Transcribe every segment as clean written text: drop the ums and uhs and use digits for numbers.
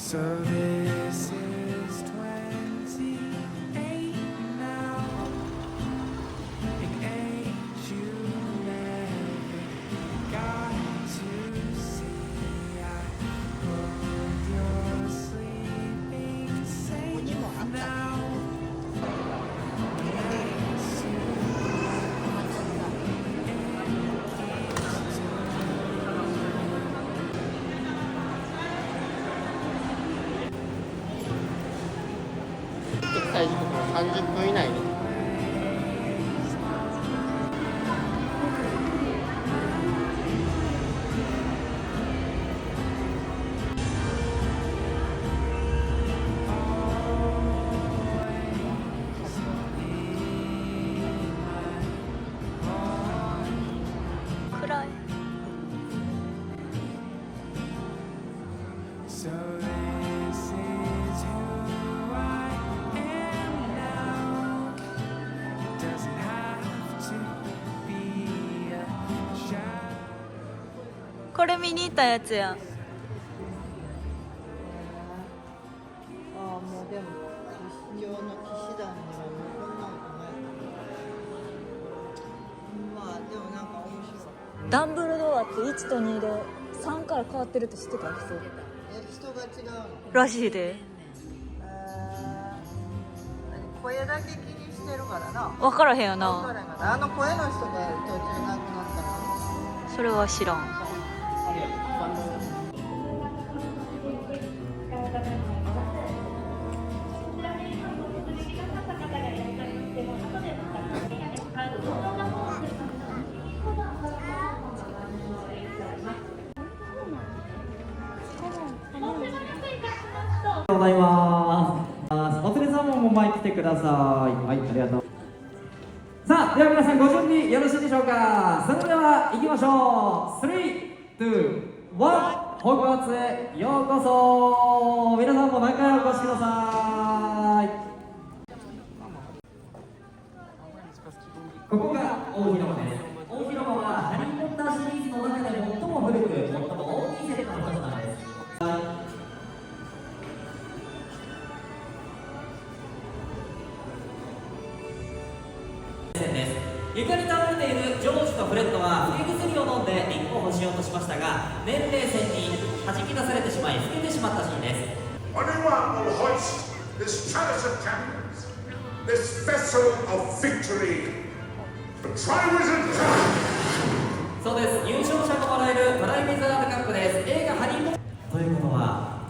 So this is 28 now. It ain't you never got to see. I hope you're sleeping safe now. Makes you 滞時刻も30分以内に。暗い。 So this is who I am now. Doesn't have to be a shadow. これ見に行ったやつやん。ああ、もうでも実情の騎士団にはもうこんなん考えた。まあでもなんか面白い。ダンブルドアって1と2で3から変わってるって知ってた人人が違うの。らしいで。声だけ気にしてるからな。分からへんよ分かな。らんがな。あの声の人が途中亡くなったかそれは知らん。ございます。お連れ様も前来てください。はい、ありがとう。さあ、では皆さんご準備よろしいでしょうか。それでは行きましょう。3、2、1、ホグワーツへようこそ。皆さんも中へお越しください。ここが大広間です。大広間はハリー・ポッターシリーズの中で最も古く、最も大きいセットの一つなんです。床に倒れているジョージとフレッドは吹き薬を飲んで立候補しようとしましたが、年齢線に弾き出されてしまい老けてしまったシーンです。 Anyone will hoist this chalice of candles, this vessel of victory. The Triwizard Cup! そうです、優勝者がもらえるトライウィザードカップです。映画ハリー・ポッターということは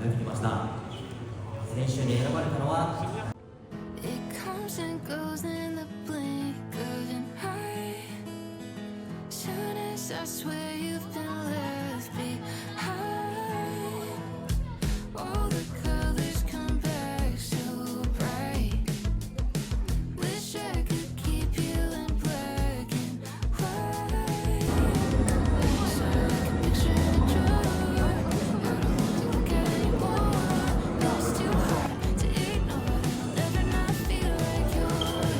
出てきました。選手に選ばれたのはI swear you've been left behind. All the colors come back so bright. Wish I could keep you in black and white. So I can picture the joy. I don't want to look anymore. Lost too hard to ignore. I'll never not feel like yours.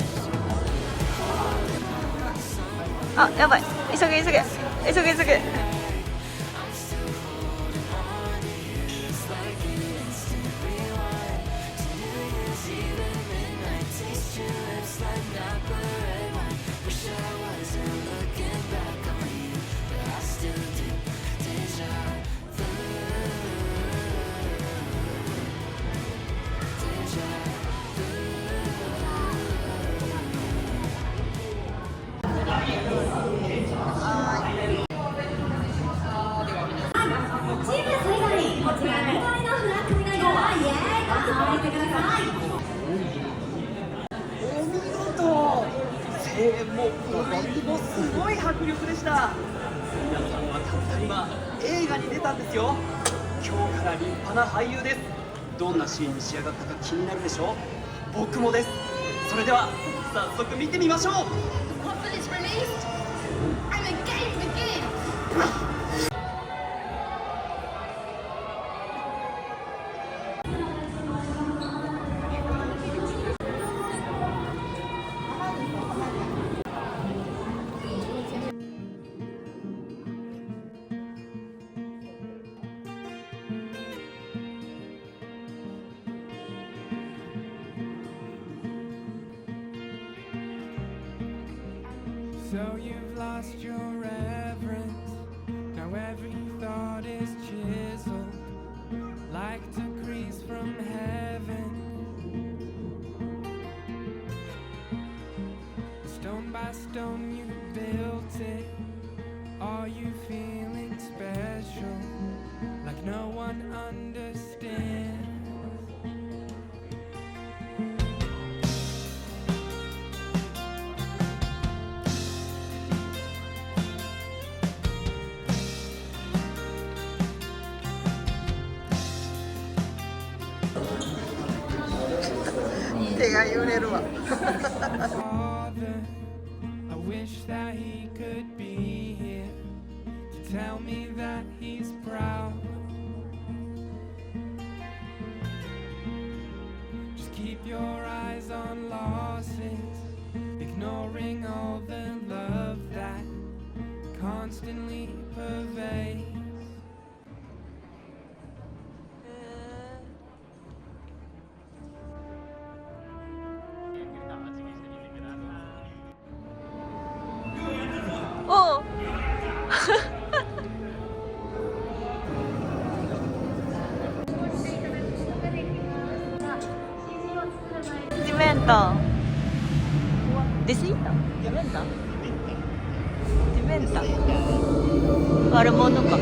あ、やばい。急げ急げ。急げ急げ。もすごい迫力でした。皆さんはたった今映画に出たんですよ。今日から立派な俳優です。どんなシーンに仕上がったか気になるでしょう。僕もです。それでは早速見てみましょう。 Once it's released, and the game begins. 「So you've lost your reverence. Now every thought is chiseled like decrees from heaven. Stone by stone you built it. Are you feeling special? Like no one understands. Father, I wish that he could be here to tell me that he's proud. Just keep your eyes on losses, ignoring all the love that constantly pervades. 어. Diventa. Desita? Diventa? Diventa.悪者か。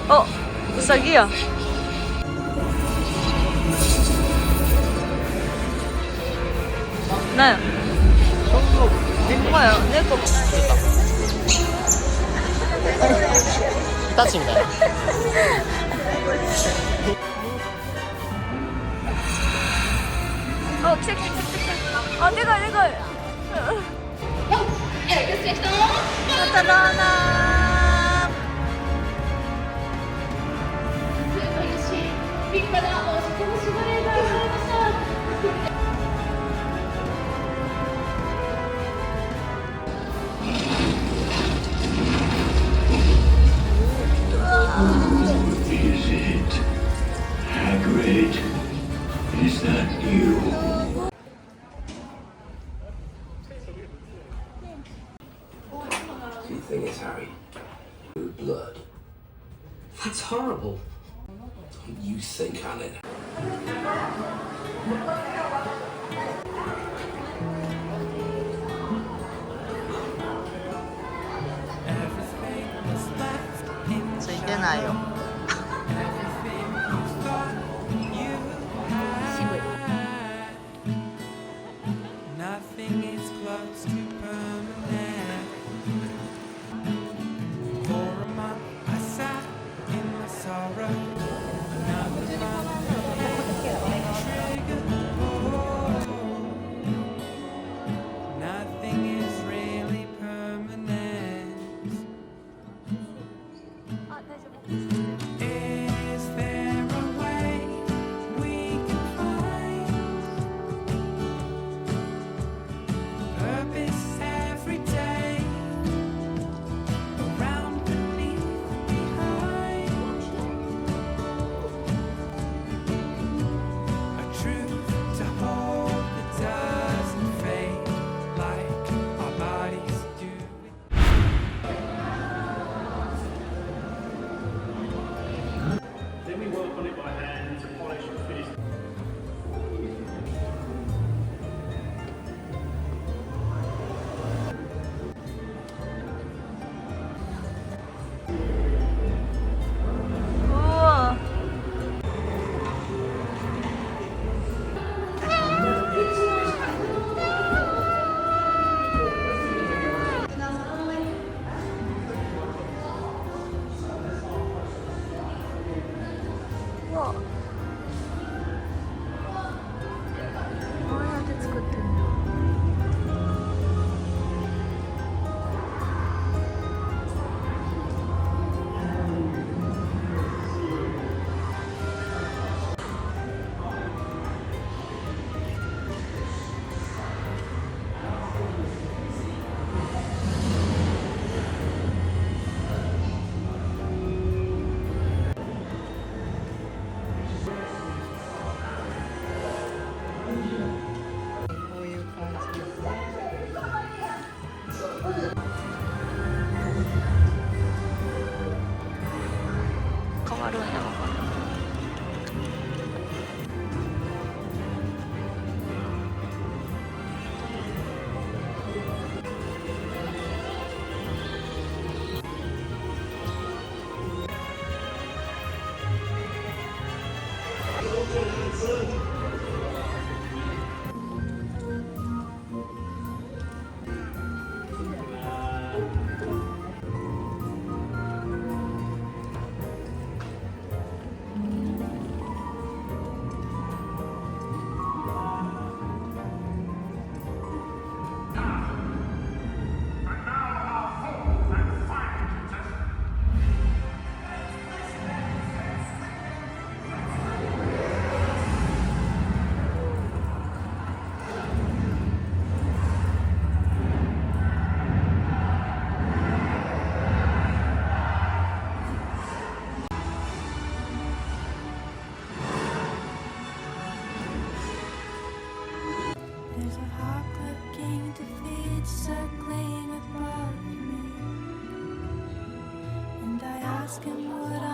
あ、ウサギや。なんや。ほんまや、猫みたい。日立みたいな。あ、来た来た来た来た。あ、でかいでかい。まただな。立派なおしこのしばれが生まれました。Is it Hagrid? Is that you? The thing is, Harry, blood. That's horrible. Don't you think, Alan?ついてないよ。Nothing is close to permanent. For a month I sat in my sorrow. Another month trigger. Oh, nothing is really permanent. Is there a way we can find purpose every day, around, beneath, behind, a truth to hold that doesn't fade like our bodies do. Then we work on it by hand to polish and finish. うわ。うわ。どうやって作ってんの？ ask him what